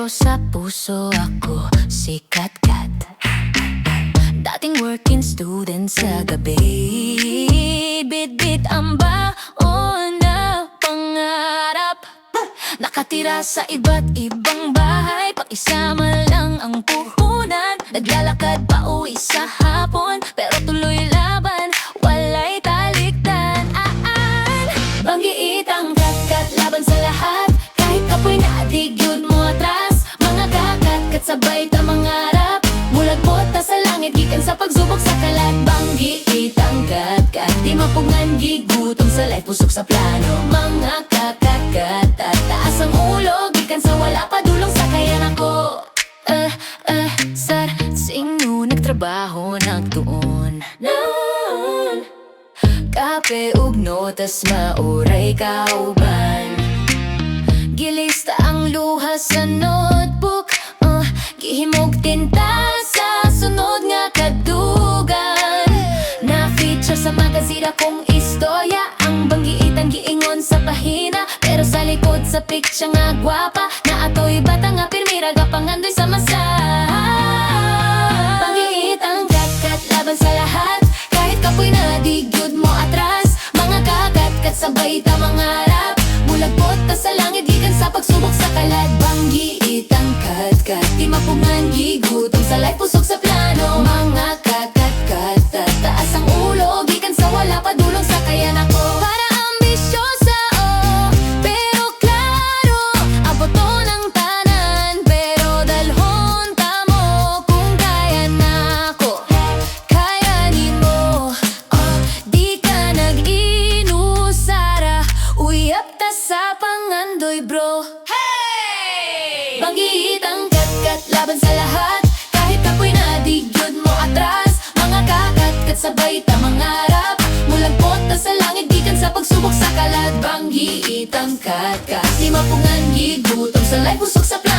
Pero sa puso ako sikat-kat. Dating working student sa gabi, bit-bit ang baon na pangarap. Nakatira sa iba't ibang bahay, pakisama lang ang puhunan. Naglalakad pa uwi sa hapon, pero tuloy laban, walay talikdan. Banggiit ang kat-kat laban sa lahat. Kahit kapoy na adigyod mo atras, mga kakat-kat sabay ta mangarap. Mulagbot ta sa langit, gikan sa pagsubok sa kalat. Banggiit ang kat-kat, di mapungan gigutom sa life, pusok sa plano. Mga kakat-kat, at taas ang ulo, gikan sa wala pa dulong sa kayan ako. Sar, sino nagtrabaho nagtuon noon? Kape ug notas mauray kauban. Gilista ang luha sa notebook, gihimog tinta sa sunod nga kadugan. Na-feature sa magazine akong istorya, ang banggiitang giingon sa pahina. Pero sa likod sa picture nga gwapa, na ato'y bata nga pirmira gapangandoy sa masa. Banggiit ang kat-kat laban sa lahat. Kahit kapoy na digyod mo atras, mga kakat-kat sabay ta mangarap. Mulagbot ta sa langit, gikan sa pagsubok sa kalat. Banggiit ang kat-kat, di mapungan gigutom sa life, pusok sa plano. Mga kakat-kat, at taas ang ulo, gikan sa wala pa dulong sa kayan ako. Para ambisyosa, pero klaro, aboto ng tanan, pero dalhon ta mo kung kaya na ako. Kayanin mo, di ka nag-inusara, uyap ta sa pangandoy bro. Hey! Banggiit ang kat-kat laban sa lahat. Kahit kapoy na digyod mo atras, mga kakat-kat sabay ta mangarap. Mulagbot ta sa langit, gikan sa pagsubok sa kalat. Banggiit ang kat-kat, di mapungan gigutom sa life, pusok sa plan.